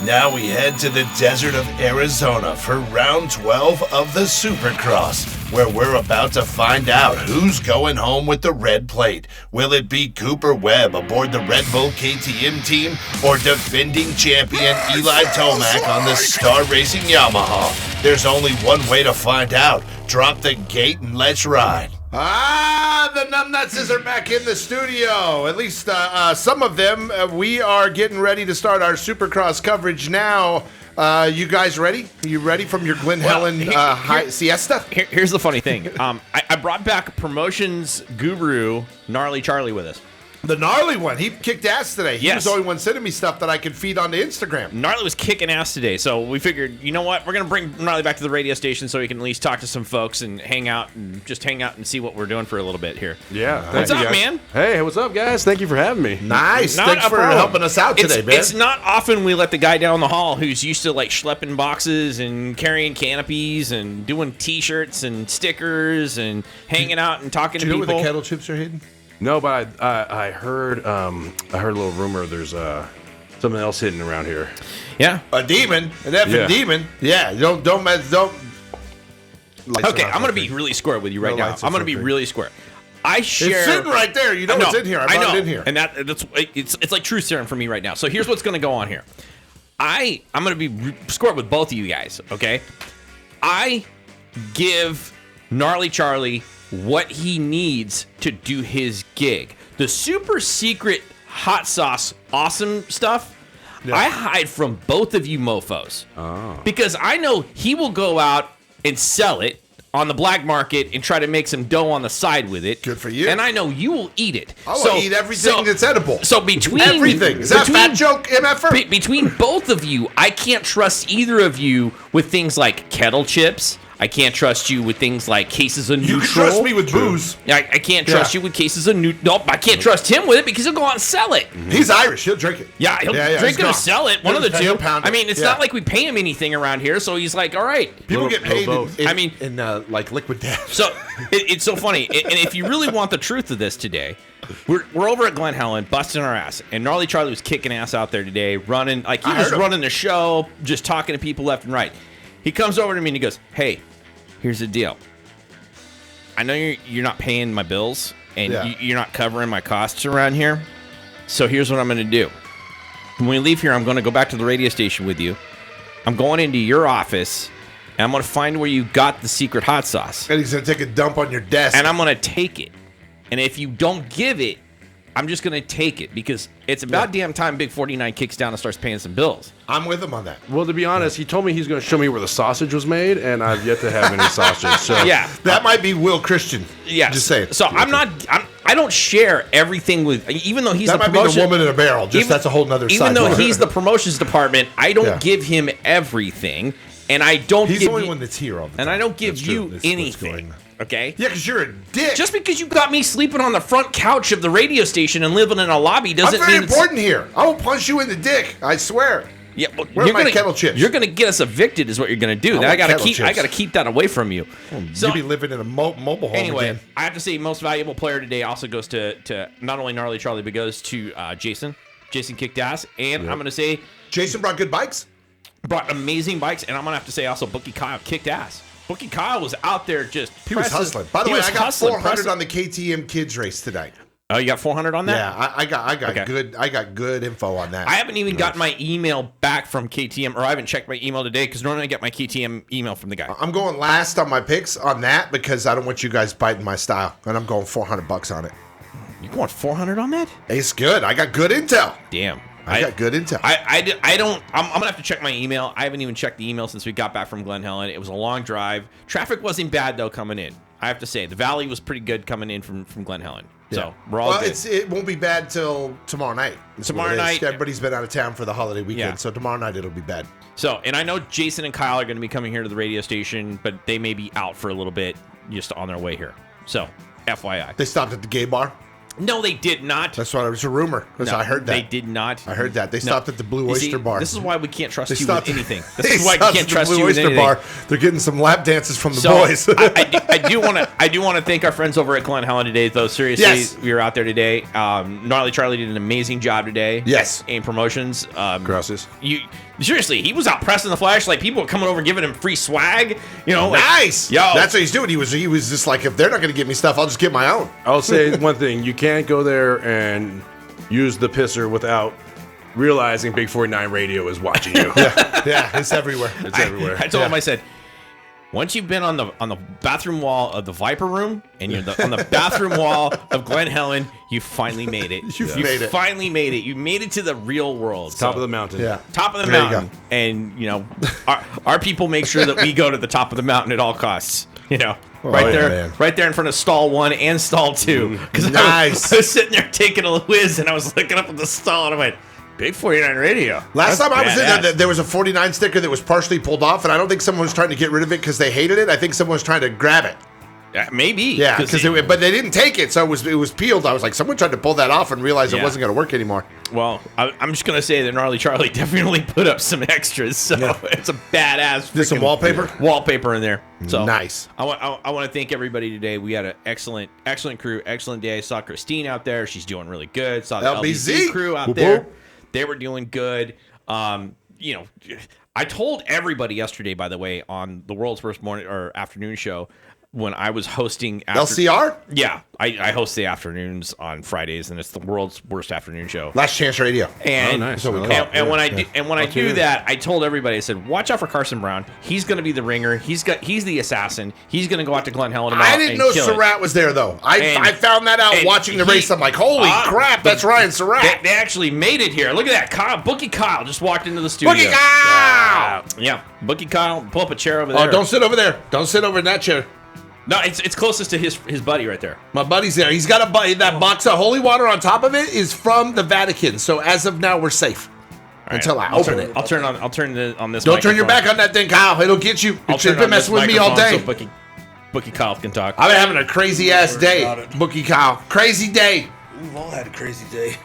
now we head to the desert of Arizona for round 12 of the Supercross, where we're about to find out who's going home with the red plate. Will it be Cooper Webb aboard the Red Bull KTM team, or defending champion Eli Tomac on the Star Racing Yamaha? There's only one way to find out. Drop the gate and let's ride. The numbnutses are back in the studio. At least some of them. We are getting ready to start our Supercross coverage now. You guys ready? You ready from your Glen Helen siesta? Here's the funny thing. I brought back promotions guru Gnarly Charlie with us. The gnarly one. He kicked ass today. He Yes. was the only one sending me stuff that I could feed onto Instagram. Gnarly was kicking ass today, so we figured, you know what? We're going to bring Gnarly back to the radio station so he can at least talk to some folks and hang out and see what we're doing for a little bit here. Yeah. What's up, man? Hey, what's up, guys? Thank you for having me. Nice. Not Thanks a for problem. helping us out today, man. It's not often we let the guy down the hall who's used to like schlepping boxes and carrying canopies and doing T-shirts and stickers and hanging out and talking Do to you know people. where the kettle chips are hidden? No, but I heard a little rumor there's something else hidden around here. Yeah. A demon. An effing demon. Yeah. Don't mess. Don't. Okay, I'm going to be really square with you right now. I'm going to be really square. I share. It's sitting right there. You know it's in here. I brought it in here. And it's like truth serum for me right now. So here's what's going to go on here. I'm going to be square with both of you guys, okay? I give Gnarly Charlie what he needs to do his gig. The super secret hot sauce awesome stuff, I hide from both of you mofos. Oh. Because I know he will go out and sell it on the black market and try to make some dough on the side with it. Good for you. And I know you will eat it. I will eat everything that's edible. So between everything. Is that a fat joke, MFer? Between both of you, I can't trust either of you with things like kettle chips. I can't trust you with things like cases of neutral. You trust me with booze. I can't trust you with cases of neutral. Nope, I can't trust him with it because he'll go out and sell it. He's Irish. He'll drink it. Yeah, he'll drink it or sell it. One of the two. I mean, it's Yeah. not like we pay him anything around here, so he's like, all right. People get paid both. in like liquid death. So it's so funny. And if you really want the truth of this today, we're over at Glen Helen busting our ass, and Gnarly Charlie was kicking ass out there today, running like he was running the show, just talking to people left and right. He comes over to me and he goes, "Hey, here's the deal. I know you're not paying my bills, and you're not covering my costs around here. So here's what I'm going to do. When we leave here, I'm going to go back to the radio station with you. I'm going into your office, and I'm going to find where you got the secret hot sauce. And he's going to take a dump on your desk. And I'm going to take it. And if you don't give it, I'm just going to take it because it's about damn time Big49 kicks down and starts paying some bills." I'm with him on that. Well, to be honest, he told me he's going to show me where the sausage was made, and I've yet to have any sausage. So Yeah. That might be Will Christian. Yes. Just saying. So I don't share everything with, even though he's That the might be promotion. the woman in a barrel. That's a whole nother side. Even though he's the promotions department, I don't give him everything, and I don't He's give the only you, one that's here all the time. and I don't give That's true. you That's what's anything. going on. Okay? Yeah, because you're a dick. Just because you got me sleeping on the front couch of the radio station and living in a lobby I'm doesn't very mean important here. I will punch you in the dick. I swear. Yeah, well, Where are my kettle chips? You're gonna get us evicted, is what you're gonna do. I I gotta want keep. kettle I gotta chips. keep that away from you. So You'll be living in a mobile home anyway, again. I have to say, most valuable player today also goes to not only Gnarly Charlie, but goes to Jason. Jason kicked ass, and I'm gonna say Jason brought good bikes. brought amazing bikes, and I'm gonna have to say also Bookie Kyle kicked ass. Bookie Kyle was out there just He was hustling. By the way, I got 400 on the KTM kids race tonight. Oh, you got 400 on that? Yeah, I got Okay. good info on that. I haven't even gotten my email back from KTM, or I haven't checked my email today because normally I get my KTM email from the guy. I'm going last on my picks on that because I don't want you guys biting my style, and I'm going $400 on it. You want 400 on that? It's good. I got good intel. Damn. I got good intel. I don't. I'm gonna have to check my email. I haven't even checked the email since we got back from Glen Helen. It was a long drive. Traffic wasn't bad though coming in. I have to say the valley was pretty good coming in from Glen Helen. So we're all good. It won't be bad till tomorrow night. Tomorrow night, everybody's been out of town for the holiday weekend, Yeah. so tomorrow night it'll be bad. So, and I know Jason and Kyle are going to be coming here to the radio station, but they may be out for a little bit just on their way here. So, FYI. They stopped at the gay bar. No, they did not. That's what it was a rumor. No, I heard that. They did not. I heard that. They stopped at the Blue Oyster Bar. This is why we can't trust They you stopped- with anything. They This is why we stopped can't at the trust Blue you with Oyster anything. Bar. They're getting some lap dances from the So, boys. I do want to thank our friends over at Glen Helen today, though. Seriously, Yes. we were out there today. Gnarly Charlie did an amazing job today. Yes. In promotions. Gracias. Seriously, he was out pressing the flash. Like, people were coming over giving him free swag. You know, like, Nice. Yo. That's what he's doing. He was just like, if they're not going to give me stuff, I'll just get my own. I'll say one thing: you can't go there and use the pisser without realizing Big 49 Radio is watching you. Yeah, it's everywhere. It's everywhere. I told him, I said, once you've been on the bathroom wall of the Viper Room and you're on the bathroom wall of Glen Helen, you finally made it. You've made it. Finally made it. You made it to the real world. Top of the mountain. Yeah. Top of the There you mountain. And, our people make sure that we go to the top of the mountain at all costs. Right yeah, there, man. right there in front of stall 1 and stall 2. Because Nice. I was sitting there taking a whiz and I was looking up at the stall and I went, Big 49 Radio. Last That's time I was in badass. there was a 49 sticker that was partially pulled off, and I don't think someone was trying to get rid of it because they hated it. I think someone was trying to grab it. Maybe. Yeah, but they didn't take it, so it was peeled. I was like, someone tried to pull that off and realized it Yeah. wasn't going to work anymore. Well, I'm just gonna say that Gnarly Charlie definitely put up some extras, so it's a badass. Did some freaking wallpaper? in there. So Nice. I want to thank everybody today. We had an excellent crew, excellent day. Saw Christine out there; she's doing really good. Saw the LBZ. LBZ crew out Whoop, there; whoop. they were doing good. I told everybody yesterday, by the way, on the world's worst morning or afternoon show. When I was hosting LCR? Yeah, I host the afternoons on Fridays, and it's the world's worst afternoon show. Last Chance Radio. And, nice. So we I call like it. when I do that, I told everybody, I said, watch out for Carson Brown. He's going to be the ringer. He's the assassin. He's going to go out to Glen Helen tomorrow. I didn't know Surratt was there, though. I found that out watching the race. I'm like, holy crap, that's Ryan Surratt. They actually made it here. Look at that. Bookie Kyle just walked into the studio. Bookie Kyle! Yeah, Bookie Kyle, pull up a chair over there. Oh, don't sit over there. Don't sit over in that chair. No, it's closest to his buddy right there. My buddy's there. He's got a buddy. That box of holy water on top of it is from the Vatican. So as of now, we're safe until I open it. I'll turn on this. Don't turn your microphone. back on that thing, Kyle. It'll get you. I'll It's turn been on this messing with me all day. microphone so Bookie Kyle can talk. I've been having a crazy ass day, Bookie Kyle. Crazy day. We've all had a crazy day.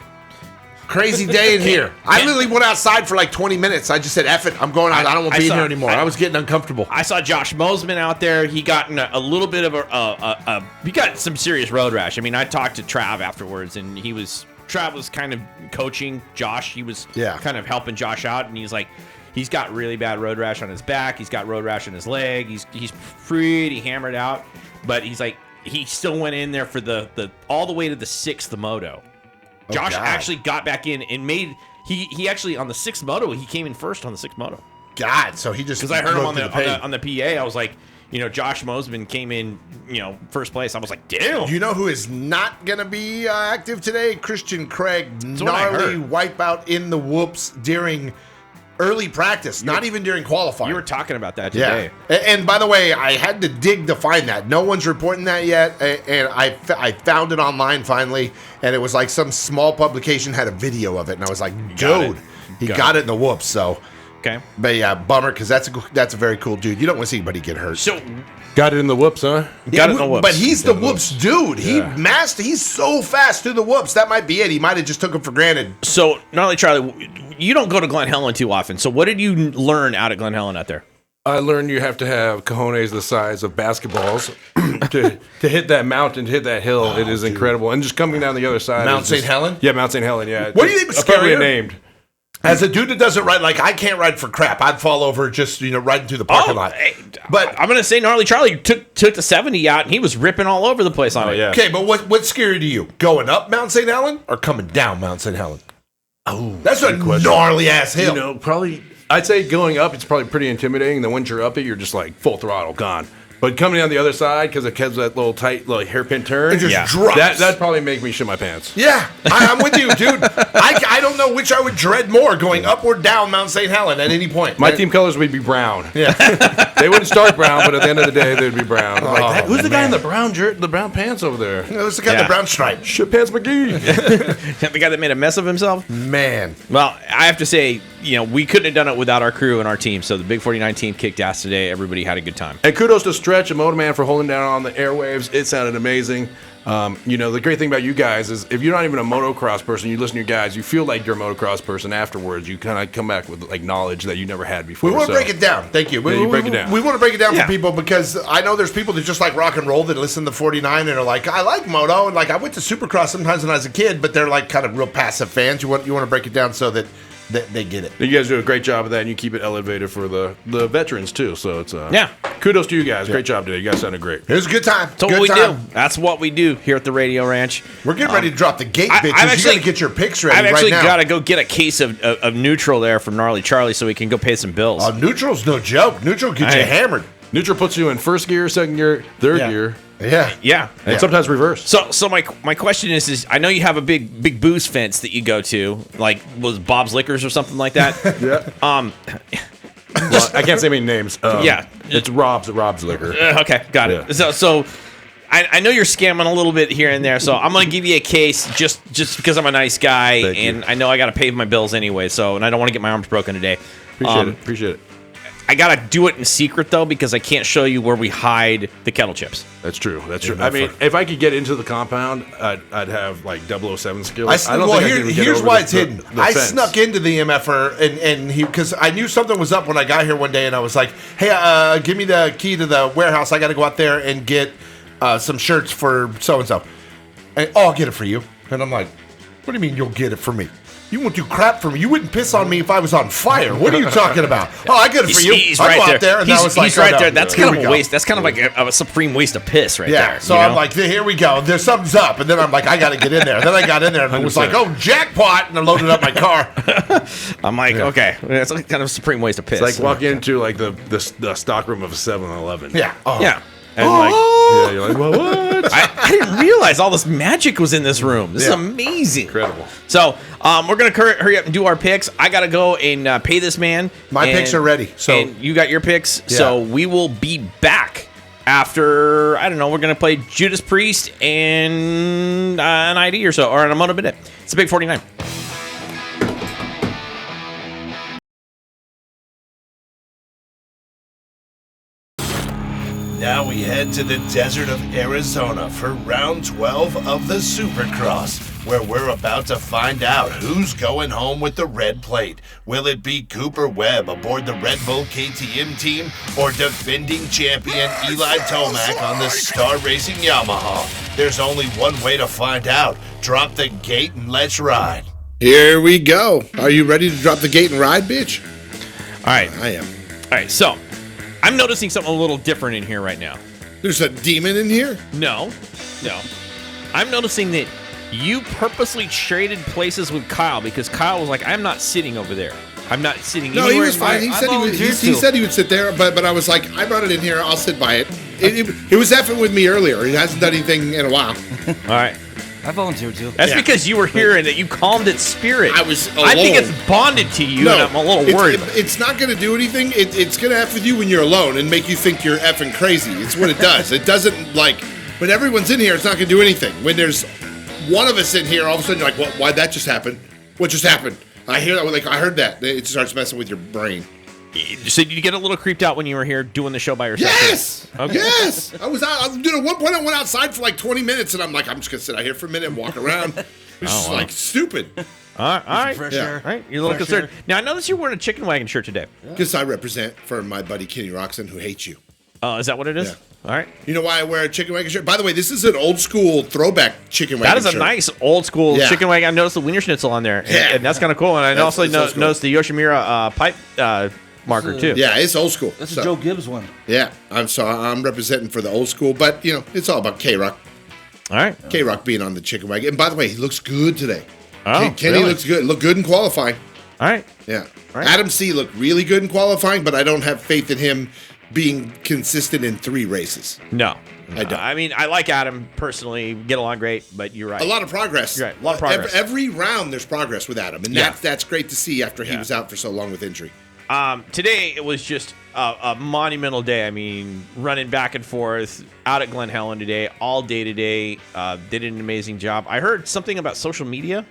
Crazy day in here. I literally went outside for like 20 minutes. I just said, F it. I'm going out. I don't want to be in here anymore. I was getting uncomfortable. I saw Josh Mosman out there. He got in a little bit of he got some serious road rash. I mean, I talked to Trav afterwards, and Trav was kind of coaching Josh. He was kind of helping Josh out, and he's like, he's got really bad road rash on his back. He's got road rash on his leg. He's pretty hammered out, but he's like, he still went in there for the all the way to the 6th moto. Josh actually got back in and made he actually on the 6th moto he came in first on the 6th moto. God, so he just because I heard him on the PA. I was like, Josh Mosman came in, first place. I was like, damn. You know who is not gonna be active today? Christian Craig, what I gnarly heard. wipeout in the whoops during early practice, not even during qualifying. You were talking about that today. Yeah. And by the way, I had to dig to find that. No one's reporting that yet, and I found it online finally, and it was like some small publication had a video of it, and I was like, dude, he got it in the whoops. So, okay, but yeah, bummer because that's a very cool dude. You don't want to see anybody get hurt. So. Got it in the whoops, huh? Got it in the whoops. But he's the whoops dude. Yeah. He's so fast through the whoops. That might be it. He might have just took him for granted. So, Gnarly Charlie, you don't go to Glen Helen too often. So, what did you learn out at Glen Helen out there? I learned you have to have cojones the size of basketballs to hit that mountain, to hit that hill. It is incredible. And just coming down the other side. Mount St. Helen? Yeah, Mount St. Helen, yeah. What do you think was appropriately scarier? named. As a dude that doesn't ride, like I can't ride for crap. I'd fall over just riding through the parking lot. Hey, But I'm gonna say Gnarly Charlie took the 70 out and he was ripping all over the place on it. Yeah. okay, but what's scary to you? Going up Mount St. Helen or coming down Mount St. Helen? Oh, that's a gnarly ass hill. Probably, I'd say going up, it's probably pretty intimidating. Then once you're up it, you're just like full throttle, gone. But coming down the other side, because it has that little tight, little hairpin turn, It just drops. That'd probably make me shit my pants. Yeah, I'm with you, dude. I don't know which I would dread more, going up or down Mount St. Helen at any point. My team colors would be brown. Yeah. They wouldn't start brown, but at the end of the day, they'd be brown. Oh, Like, who's the guy in man. the brown shirt, the brown pants over there? It was the guy in the brown stripe. Shit pants McGee. The guy that made a mess of himself. Man. Well, I have to say, we couldn't have done it without our crew and our team. So the Big 49 team kicked ass today. Everybody had a good time. And kudos to Stretch Stretch and Moto Man for holding down on the airwaves. It sounded amazing. The great thing about you guys is if you're not even a motocross person, you listen to your guys, you feel like you're a motocross person afterwards. You kind of come back with like knowledge that you never had before. We want to break it down. Thank you. You break it down. We want to break it down for people because I know there's people that just like rock and roll that listen to 49 and are like, I like moto. And like, I went to Supercross sometimes when I was a kid, but they're like kind of real passive fans. You want to break it down so that they get it. You guys do a great job of that, and you keep it elevated for the veterans too. So it's kudos to you guys. Great job today. You guys sounded great. It was a good time. That's what we do. That's what we do here at the Radio Ranch. We're getting ready to drop the gate, bitches. You got to get your picks ready right now. I've actually got to go get a case of neutral there from Gnarly Charlie so we can go pay some bills. Neutral's no joke. Neutral gets you hammered. Neutral puts you in first gear, second gear, third gear. Yeah. And sometimes reverse. So my question is I know you have a big booze fence that you go to, like was Bob's Liquors or something like that. Well, I can't say any names. It's Rob's Liquor. Okay, got it. So I know you're scamming a little bit here and there, so I'm gonna give you a case just because I'm a nice guy and I know I gotta pay my bills anyway. And I don't want to get my arms broken today. Appreciate it. I gotta do it in secret though because I can't show you where we hide the kettle chips. That's true. I mean, if I could get into the compound, I'd have like 007 skills. I don't think I can even get here's over why the- it's hidden. the I fence. snuck into the MFR and he because I knew something was up when I got here one day and I was like, hey, give me the key to the warehouse. I got to go out there and get some shirts for so and so. And I'll get it for you. And I'm like, what do you mean you'll get it for me? You won't do crap for me. You wouldn't piss on me if I was on fire. What are you talking about? Oh, I get it for you. He's I'll right go there. out there. And I was like, he's right there. That's here kind we of a go. waste. That's kind of like a supreme waste of piss right there. Yeah, so I'm like, here we go. There's something's up. And then I'm like, I got to get in there. Then I got in there and I was like, oh, jackpot. And I loaded up my car. I'm like, okay. It's like kind of a supreme waste of piss. It's like walking into like the stock room of a 7-Eleven. Yeah. Oh. Yeah. And you're like, well, what? I didn't realize all this magic was in this room. This is amazing. Incredible. So we're going to hurry up and do our picks. I got to go and pay this man. My picks are ready. So and you got your picks. Yeah. So we will be back after, I don't know, we're going to play Judas Priest and an ID or so, or an Moto Minute. It's a Big 49. Now we head to the desert of Arizona for round 12 of the Supercross, where we're about to find out who's going home with the red plate. Will it be Cooper Webb aboard the Red Bull KTM team or defending champion Eli Tomac on the Star Racing Yamaha? There's only one way to find out. Drop the gate and let's ride. here we go. Are you ready to drop the gate and ride, bitch? All right. I am. All right. So I'm noticing something a little different in here right now. There's a demon in here? No. I'm noticing that you purposely traded places with Kyle because Kyle was like, I'm not sitting over there. I'm not sitting No, anywhere. he was fine. He said he would sit there, but I was like, I brought it in here. I'll sit by it. It was effing with me earlier. He hasn't done anything in a while. All right. I volunteered too. That's because you were here and that you calmed its spirit. I was alone. I think it's bonded to you, and I'm a little worried. It's not going to do anything. It's going to F with you when you're alone and make you think you're effing crazy. It's what it does. It doesn't, like, when everyone's in here, it's not going to do anything. When there's one of us in here, all of a sudden you're like, well, why'd that just happen? What just happened? I hear that. Like, I heard that. It starts messing with your brain. So did you get a little creeped out when you were here doing the show by yourself? Yes. Okay. Yes. I was out. At one point, I went outside for like 20 minutes, and I'm like, I'm just gonna sit out here for a minute and walk around. It was just like stupid. All right. Fresh Yeah. air. All right. You're a little Fresh concerned. air. Now, I noticed you're wearing a chicken wagon shirt today. Because I represent for my buddy Kenny Roxon, who hates you. Is that what it is? Yeah. All right. You know why I wear a chicken wagon shirt? By the way, this is an old school throwback chicken wagon That is a shirt. nice old school Yeah. chicken wagon. I noticed the Wiener Schnitzel on there, and that's kind of cool. And I That's- also that's old school. noticed the Yoshimura pipe marker too. Yeah, it's old school. That's So, a Joe Gibbs one. Yeah, I'm representing for the old school, but it's all about K-Rock. All right. K-Rock being on the chicken wagon. And by the way, he looks good today. Oh, Kenny really? looks good. Looked good in qualifying. All right. Yeah. Right. Adam C looked really good in qualifying, but I don't have faith in him being consistent in 3 races. No. I don't. I mean, I like Adam personally. We get along great, but you're right. A lot of progress. You're right. A lot of progress. Every round there's progress with Adam, and Yeah. that's great to see after he was out for so long with injury. Today it was just a monumental day. I mean, running back and forth out at Glen Helen today, all day today. Did an amazing job. I heard something about social media.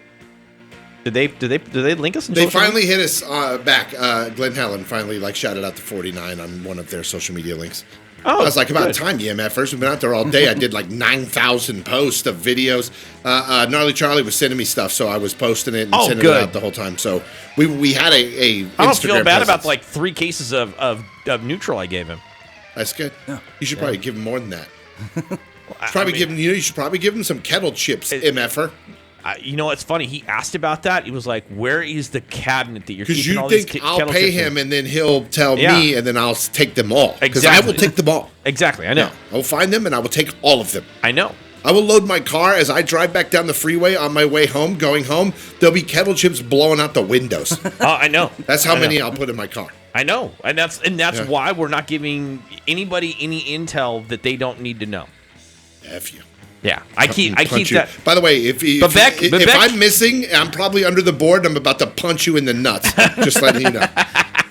Did they link us? In They social finally media? hit us back. Glenn Helen finally shouted out to 49 on one of their social media links. I was like, about time, EMFers. We've been out there all day. I did like 9,000 posts of videos. Gnarly Charlie was sending me stuff, so I was posting it and sending it out the whole time. So we had a I don't Instagram feel bad presence. about like 3 cases of neutral I gave him. That's good. Yeah. You should probably give him more than that. You should probably give him some kettle chips, MFer. You know what's funny? He asked about that. He was like, "Where is the cabinet that you're keeping you all think these I'll kettle pay chips him in?" and then he'll tell me and then I'll take them all. Because I will take them all. Exactly, I know. I will find them and I will take all of them. I know. I will load my car as I drive back down the freeway on my way home, going home. There'll be kettle chips blowing out the windows. I know. That's how many I'll put in my car. I know. And that's why we're not giving anybody any intel that they don't need to know. F you. Yeah, I keep that. By the way, if I'm missing, I'm probably under the board. I'm about to punch you in the nuts. Just letting you know.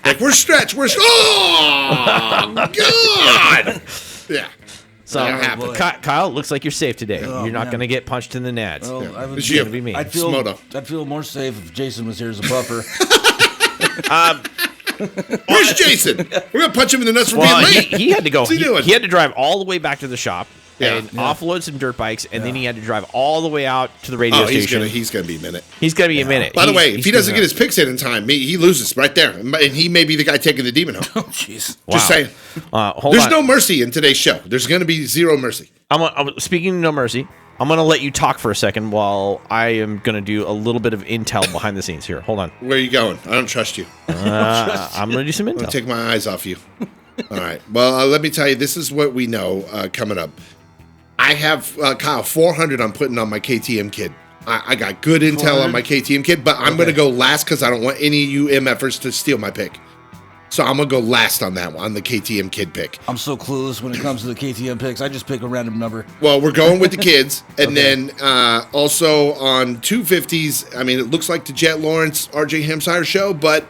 Like, we're stretched. Oh, God. Yeah. So, Kyle, it looks like you're safe today. You're not going to get punched in the nads. Well, It's going to be me. I'd feel more safe if Jason was here as a buffer. Where's Jason? We're going to punch him in the nuts for being late. He had to go. What's he doing? He had to drive all the way back to the shop. Yeah. And offload some dirt bikes, and then he had to drive all the way out to the radio station. He's gonna be a minute. He's gonna be a minute. By the way, if he doesn't get his picks in time, he loses right there, and he may be the guy taking the demon home. Oh, jeez. Just saying. There's no mercy in today's show. There's gonna be zero mercy. Speaking of no mercy, I'm gonna let you talk for a second while I am gonna do a little bit of intel behind the scenes here. Hold on. Where are you going? I don't trust you. I'm gonna do some intel. I'm gonna take my eyes off you. All right. Well, let me tell you. This is what we know coming up. I have, Kyle, 400 I'm putting on my KTM kid. I got good intel on my KTM kid, but I'm going to go last because I don't want any of you MFers to steal my pick. So I'm going to go last on that one, on the KTM kid pick. I'm so clueless when it comes to the KTM picks. I just pick a random number. Well, we're going with the kids. And then also on 250s, I mean, it looks like the Jet Lawrence, RJ Hampshire show, but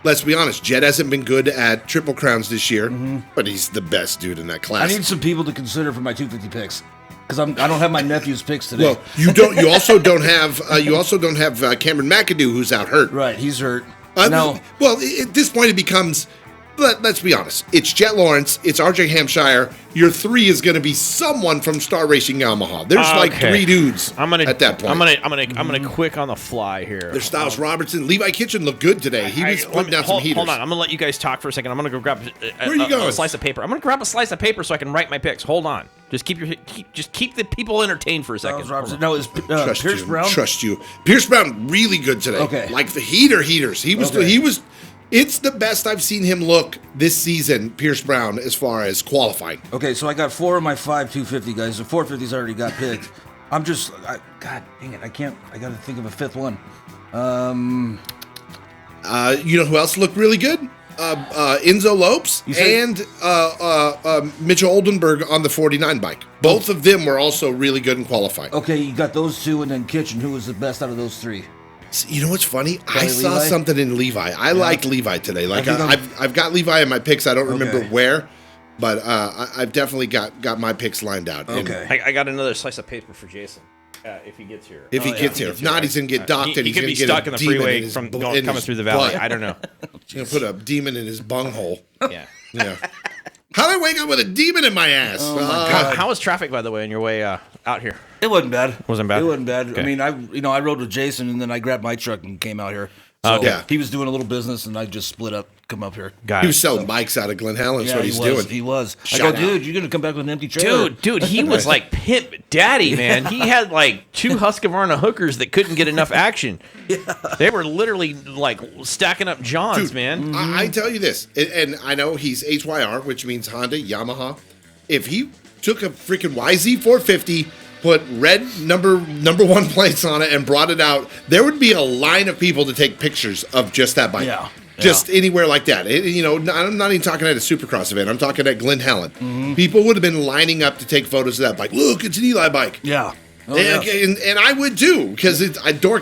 let's be honest, Jet hasn't been good at Triple Crowns this year, but he's the best dude in that class. I need some people to consider for my 250 picks because I don't have my nephew's picks today. Well, you don't. You also don't have. Cameron McAdoo, who's out hurt. Right, he's hurt. No. Well, at this point, it becomes. Let's be honest. It's Jet Lawrence. It's RJ Hampshire. Your 3 is going to be someone from Star Racing Yamaha. There's like 3 dudes. At that point. I'm gonna quick on the fly here. There's Styles Robertson. Levi Kitchen looked good today. He was putting down some heaters. Hold on. I'm gonna let you guys talk for a second. I'm gonna go grab Where are you going? a slice of paper. I'm gonna grab a slice of paper so I can write my picks. Hold on. Just keep the people entertained for a second. No, is Pierce Brown? Trust you. Pierce Brown really good today. Okay. Like the heaters. He was. It's the best I've seen him look this season, Pierce Brown, as far as qualifying. Okay, so I got 4 of my 5 250 guys. The 450s already got picked. God dang it, I got to think of a 5th one. You know who else looked really good? Enzo Lopes and Mitchell Oldenburg on the 49 bike. Both of them were also really good in qualifying. Okay, you got those 2, and then Kitchen. Who was the best out of those 3? You know what's funny? I saw something in Levi. I liked Levi today. Like I've got Levi in my picks. I don't remember where, but I've definitely got my picks lined out. Okay. I got another slice of paper for Jason. If he gets here. If he gets here. If not, he's going to get docked. He could be stuck in the freeway from coming through the valley. I don't know. He's going to put a demon in his bunghole. Yeah. How did I wake up with a demon in my ass? Oh my God. How was traffic, by the way, on your way out here? It wasn't bad. Wasn't bad? It wasn't bad. Okay. I mean, I rode with Jason, and then I grabbed my truck and came out here. So he was doing a little business, and I just split up, come up here. He was selling bikes out of Glen Helen. That's what he's doing. He was. Shout I go, out. dude, you're going to come back with an empty trailer. Dude, he was like pimp daddy, man. He had like 2 Husqvarna hookers that couldn't get enough action. Yeah. They were literally like stacking up Johns, man. I tell you this, and I know he's HYR, which means Honda, Yamaha. If he took a freaking YZ450, put red number 1 plates on it, and brought it out, there would be a line of people to take pictures of just that bike. Yeah. Just anywhere like that. I'm not even talking at a Supercross event. I'm talking at Glen Helen. People would have been lining up to take photos of that bike. Look, it's an Eli bike. Yeah. And I would too, because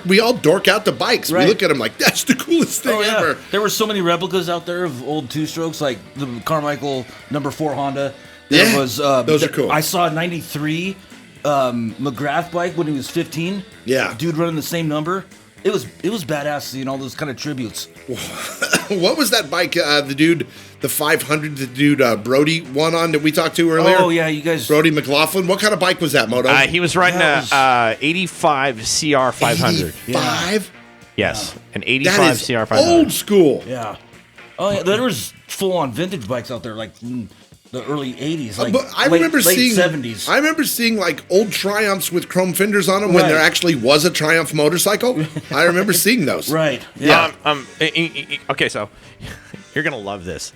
we all dork out the bikes. Right. We look at them like, that's the coolest thing ever. There were so many replicas out there of old 2-strokes, like the Carmichael number 4 Honda. There was those are cool. I saw a 93 McGrath bike when he was 15. Yeah. Dude running the same number. It was badass seeing all those kind of tributes. What was that bike? The 500, the dude Brody won on that we talked to earlier. Oh yeah, you guys. Brody McLaughlin. What kind of bike was that, Moto? He was riding a 85 CR 500. 85? Yes, an That 85 is CR 500. old school. Yeah. Oh yeah, there was full-on vintage bikes out there, like in the early '80s, like But I late remember seeing '70s. I remember seeing like old Triumphs with chrome fenders on them when Right. there actually was a Triumph motorcycle. I remember seeing those. Right. Yeah. Okay, so you're gonna love this.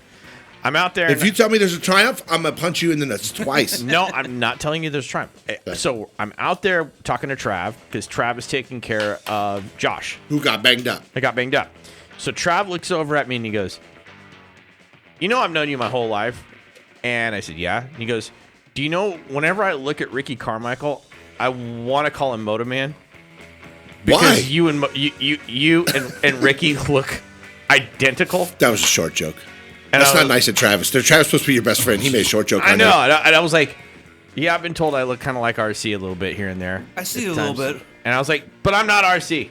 I'm out there. If you tell me there's a Triumph, I'm gonna punch you in the nuts twice. No, I'm not telling you there's Triumph. So I'm out there talking to Trav because Trav is taking care of Josh. Who got banged up? I got banged up. So Trav looks over at me and he goes, "You know I've known you my whole life." And I said, "Yeah." And he goes, "Do you know whenever I look at Ricky Carmichael, I want to call him Moto Man because Why? you and Ricky look identical." That was a short joke. And That's I not was- nice of Travis. Travis supposed to be your best friend. He made a short joke. I on know, that. and I was like, "Yeah, I've been told I look kind of like RC a little bit here and there." I see at a little times." bit. And I was like, "But I'm not RC.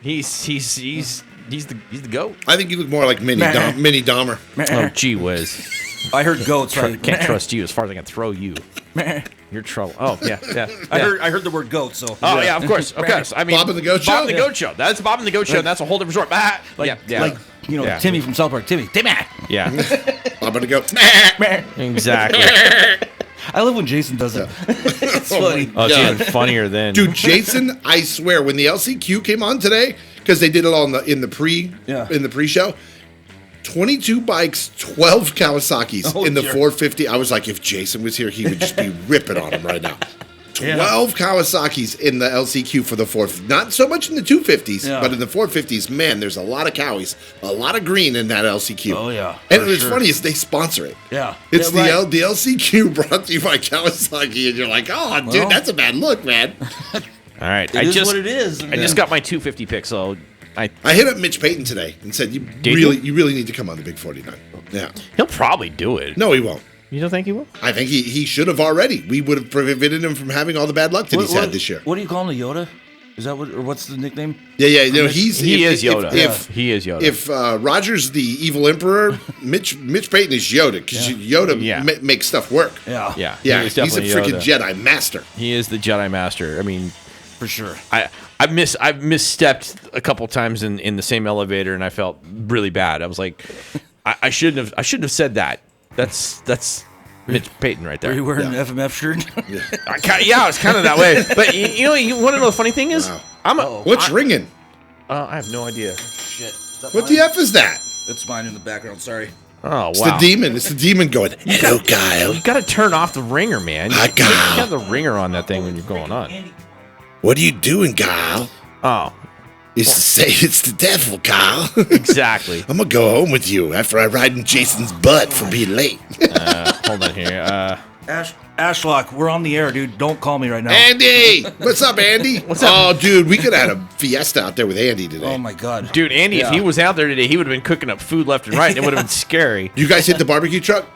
He's the goat." I think you look more like Mini Dahmer. Oh, gee whiz. I heard goats. Can't trust you as far as I can throw you. You're trouble. Oh, yeah. I heard the word goat. So. Oh, yeah, of course. I mean, Bob and the Goat Show? Bob and the Goat Show. That's Bob and the Goat Show, and that's a whole different story. Ah, Like, yeah. like Yeah. Timmy from South Park. Timmy. Yeah, I'm gonna go. exactly. I love when Jason does it. It's funny. Oh, it's even funnier than. Dude, Jason, I swear, when the LCQ came on today, because they did it all in the pre-show, 22 bikes, 12 Kawasaki's Oh, in the dear. 450. I was like, if Jason was here, he would just be ripping on him right now. 12 Kawasaki's in the LCQ for the 450. Not so much in the 250s, Yeah. but in the 450s, man, there's a lot of Cowies, a lot of green in that LCQ. Oh, yeah, And for what's sure. funny is they sponsor it. Yeah. It's Yeah, right. the LCQ brought to you by Kawasaki, and you're like, oh, dude, Well. that's a bad look, man. All right. It is what it is. I just got my 250 pick, so I hit up Mitch Payton today and said, you really need to come on the Big 49. Yeah. he'll probably do it. No, he won't. You don't think he will? I think he should have already. We would have prevented him from having all the bad luck that he's had this year. What do you call him, the Yoda? Is that what, or what's the nickname? Yeah. You know, He is Yoda. He is Yoda. If Roger's the evil emperor, Mitch Payton is Yoda because Yoda makes stuff work. Yeah. Yeah. Yeah, He is he's a definitely freaking Yoda. Jedi master. He is the Jedi Master. I mean, For sure. I've misstepped a couple times in the same elevator, and I felt really bad. I was like, I shouldn't have said that. That's Mitch Payton right Are there. you wearing an FMF shirt? I was kind of that way. But you want to know the funny thing is, Wow. What's ringing? I have no idea. Shit. Is that What mine? the F is that? It's mine in the background. Sorry. Oh It's wow! the demon. It's the demon going, hello, Kyle. You got to turn off the ringer, man. You Hi, can't Kyle. have the ringer on that thing when you're going on. What are you doing, Kyle? Oh, It's to say it's the devil, Kyle. exactly. I'm going to go home with you after I ride in Jason's butt for being late. Hold on here. Ashlock, we're on the air, dude. Don't call me right now. Andy! What's up, Andy? What's up? Oh, dude, we could have had a fiesta out there with Andy today. Oh my god. Dude, Andy, if Yeah. he was out there today, he would have been cooking up food left and right, and it would have been scary. You guys hit the barbecue truck?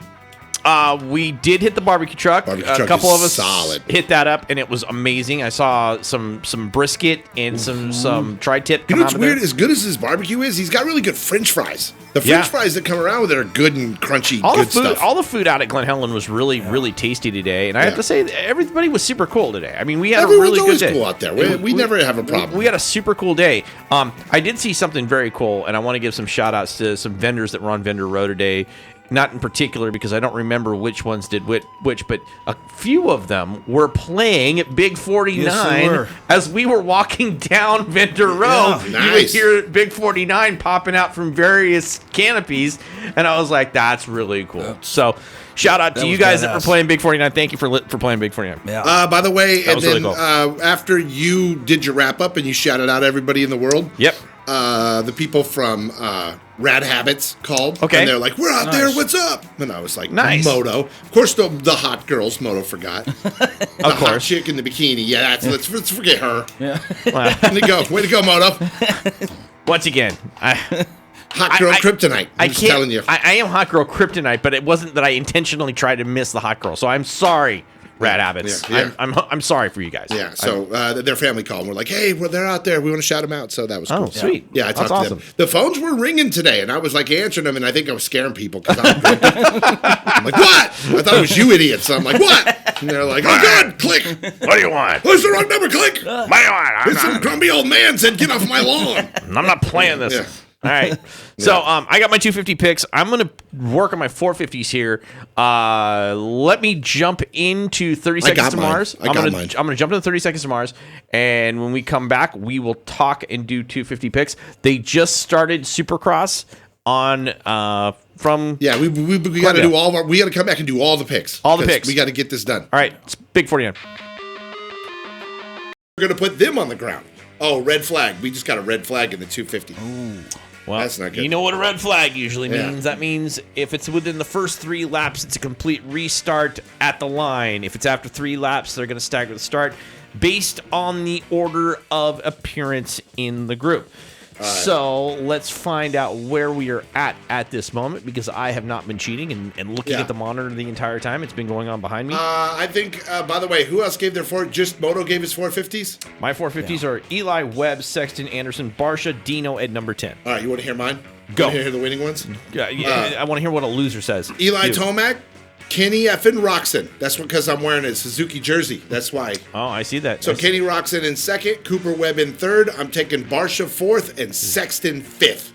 We did hit the barbecue truck. Barbecue A truck couple is of us solid. hit that up, and it was amazing. I saw some brisket and some tri-tip You come know out what's of weird? there. As good as his barbecue is, he's got really good French fries. The French Yeah. fries that come around with it are good and crunchy, All good the food, stuff. all the food out at Glen Helen was really tasty today, and I have to say, everybody was super cool today. I mean, we had Everyone's a really always good day. cool out there. We never have a problem. We had a super cool day. I did see something very cool, and I want to give some shout outs to some vendors that were on Vendor Row today. Not in particular because I don't remember which ones did which, but a few of them were playing at Big 49 Yes, they were. as we were walking down Vendor Row. Yeah, You would nice. hear Big 49 popping out from various canopies, and I was like, that's really cool. So shout out to That you was guys that were badass. playing Big 49. Thank you for playing Big 49. Yeah. By the way, That and was then really cool. after you did your wrap up and you shouted out everybody in the world, Yep. the people from Rad Habits called. Okay. And they're like, we're out there, Nice. what's up? And I was like, Nice. Moto. Of course, the hot girls, Moto forgot. The hot course. chick in the bikini. Yeah, let's forget her. Yeah. Way to go, Moto. Once again, Hot girl kryptonite. I'm just telling you. I am hot girl kryptonite, but it wasn't that I intentionally tried to miss the hot girl. So I'm sorry Rat habits. Yeah. I'm sorry for you guys. Yeah, so their family called and we're like, hey, well, they're out there. We want to shout them out. So that was cool. Oh, sweet. Yeah, I talked That's to them. awesome. The phones were ringing today, and I was like answering them, and I think I was scaring people because I'm like, what? I thought it was you idiots. So I'm like, what? And they're like, oh, God, click. What do you want? Where's the wrong number? Click. What do you want? It's some grumpy old man said, get off my lawn. I'm not playing this. Yeah. All right. So I got my 250 picks. I'm going to work on my 450s here. Let me jump into 30 Seconds to Mars. I'm going to jump into 30 Seconds to Mars. And when we come back, we will talk and do 250 picks. They just started Supercross on from Yeah, we got to do all of our. We got to come back and do all the picks. All the 'cause picks. We got to get this done. All right. It's Big 49. We're going to put them on the ground. Oh, red flag. We just got a red flag in the 250. Well, That's not good. You know what a red flag usually Yeah. means? That means if it's within the first 3 laps, it's a complete restart at the line. If it's after 3 laps, they're going to stagger the start based on the order of appearance in the group. So let's find out where we are at this moment, because I have not been cheating and looking Yeah. at the monitor the entire time. It's been going on behind me. I think, by the way, who else gave their just Moto gave his 450s? My 450s are Eli, Webb, Sexton, Anderson, Barsha, Dino at number 10. All right, you want to hear mine? Go. Want to hear the winning ones? Yeah, I want to hear what a loser says. Eli Dude. Tomac, Kenny effing Roxon. That's because I'm wearing a Suzuki jersey. That's why. Oh, I see that. So Kenny Roxon in second, Cooper Webb in third. I'm taking Barsha fourth and Sexton fifth.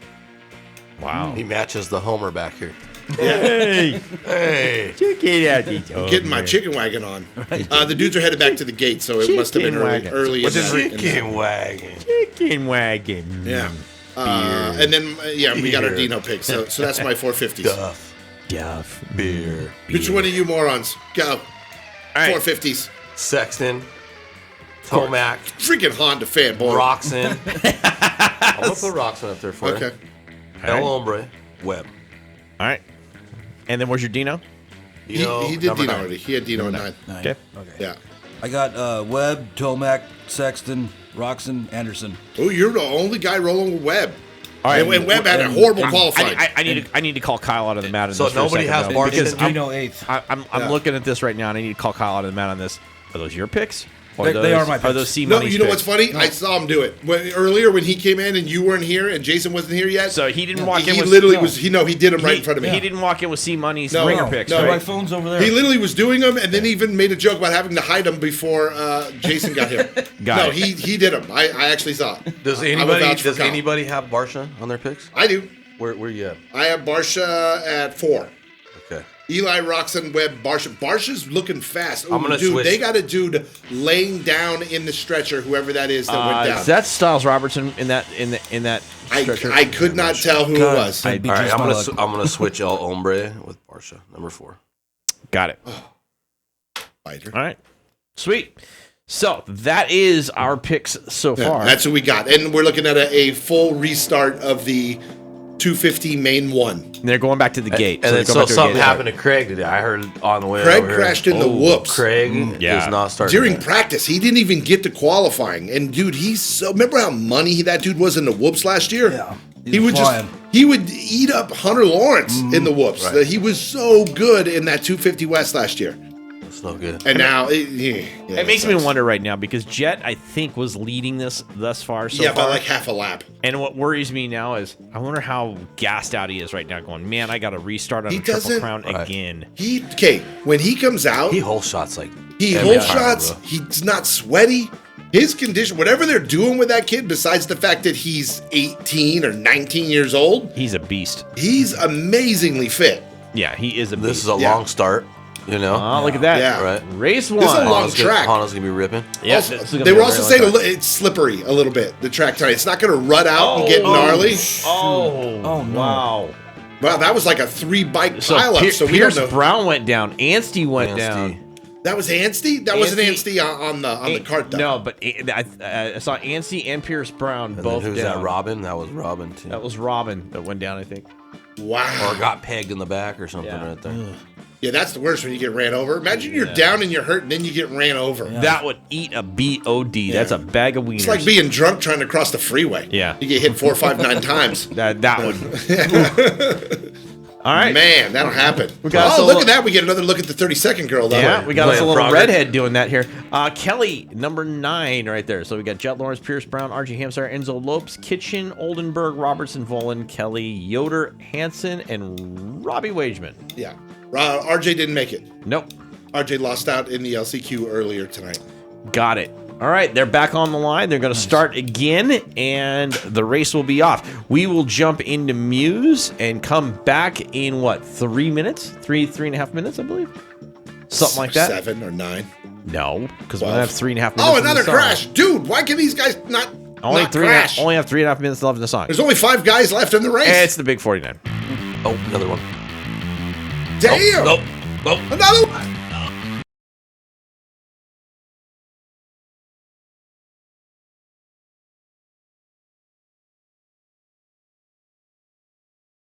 Wow. He matches the Homer back here. Hey, Hey. check it out. Getting my chicken wagon on. The dudes are headed back to the gate, so it must have been Chicken early. wagon. Early What's in his the- in the- chicken wagon? Chicken wagon. Yeah. And then, we got our Beer. Dino pick. So that's my 450s. Duff. Duff. Beer. Which one of you morons? Go. All right. 450s. Sexton. Tomac. Freaking Honda fanboy. Roxon. I'm going to put Roxon up there for you. Okay. El Hombre. Webb. All right. And then where's your Dino? Dino, He did number Dino 9. already. He had Dino at 9. Okay. Yeah. I got Webb, Tomac, Sexton, Roxon, Anderson. Oh, you're the only guy rolling with Webb. All right. And Webb had a horrible qualifying. I need to call Kyle out of the mat on So this. for a nobody second, has though, Barton because and Dino 8th. I'm Yeah. looking at this right now, and I need to call Kyle out of the mat on this. Are those your picks? Or They are my Are picks. those C No, Money's you know picks? what's funny? I saw him do it earlier when he came in and you weren't here and Jason wasn't here yet. So he didn't walk in he with literally no. was. He did them right in front of me. He didn't walk in with C Money's No, ringer no, picks, no. My right? phone's over there. He literally was doing them and then even made a joke about having to hide them before Jason got here. Got it. he did them. I actually saw it. Does I will anybody vouch for does Kyle. anybody have Barsha on their picks? I do. Where you at? I have Barsha at 4. Okay. Eli, Roxon, Webb, Barsha. Barsha's looking fast. Ooh, I'm gonna dude, switch. They got a dude laying down in the stretcher, whoever that is that went down. Is that Styles Robertson in that stretcher? I could not tell who it God, was. that'd be All right, just I'm my luck. gonna switch El Hombre with Barsha, number 4. Got it. Fighter. All right. Sweet. So that is our picks so Yeah, far. that's what we got. And we're looking at a full restart of the 250 main one. And they're going back to the gate. And they're then going back to the something gate. happened to Craig today. I heard on the way Craig over here. crashed in the whoops. Craig yeah. is not starting. During yet. practice, he didn't even get to qualifying. And dude, remember how money that dude was in the whoops last year? Yeah. He would flying. he would eat up Hunter Lawrence in the whoops. Right. He was so good in that 250 West last year. It's no good. And now it It makes me wonder right now because Jet, I think, was leading this thus far. So Yeah, far. by like half a lap. And what worries me now is I wonder how gassed out he is right now. Going, man, I got to restart on He a triple doesn't- crown Right. again. When he comes out, He whole shots like he every hold time, shots. bro. He's not sweaty. His condition, whatever they're doing with that kid, besides the fact that he's 18 or 19 years old, He's a beast. he's amazingly fit. Yeah, he is a beast. This is a Yeah. long start, you know. Oh, look at that. Yeah. Right. Race one. This is a long Honda's track. Honda's gonna be ripping. Yeah, Also, this is gonna they be were a also very saying long track. it's slippery a little bit, the track tire. It's not going to rut out and get gnarly. Oh, no. wow. Well, that was like a 3-bike So pileup, so we Pierce don't know. Brown went down. Anstey went Anstey. down. That was Anstey? That wasn't Anstey- Anstey on the cart, though. No, but I saw Anstey and Pierce Brown And both then who's down. that? Robin. That was Robin too. That was Robin that went down, I think. Wow. or got pegged in the back or something Yeah. right there. Yeah, that's the worst when you get ran over. Imagine you're down and you're hurt, and then you get ran over. That would eat a BOD. That's a bag of wieners. It's like being drunk trying to cross the freeway. Yeah. You get hit 4, 5, 9 times. that would. All right. Man, that'll happen. got Look at that. We get another look at the 32nd girl, though. Yeah, we got us a Playing little Frogger. redhead doing that here. Kelly, number 9 right there. So we got Jet Lawrence, Pierce Brown, RG Hamstar, Enzo Lopes, Kitchen, Oldenburg, Robertson, Volan, Kelly, Yoder, Hansen, and Robbie Wageman. Yeah. RJ didn't make it. Nope. RJ lost out in the LCQ earlier tonight. Got it. All right, they're back on the line. They're going to start again, and the race will be off. We will jump into Muse and come back in, 3 minutes? 3.5 minutes, I believe? Something like that. 7 or 9. No, because we 12. have 3.5 minutes. Oh, in the another song. crash. Dude, why can these guys not crash? Only have 3.5 minutes left in the song. There's only 5 guys left in the race. It's the Big 49. Oh, another one. Damn. Nope. Another one.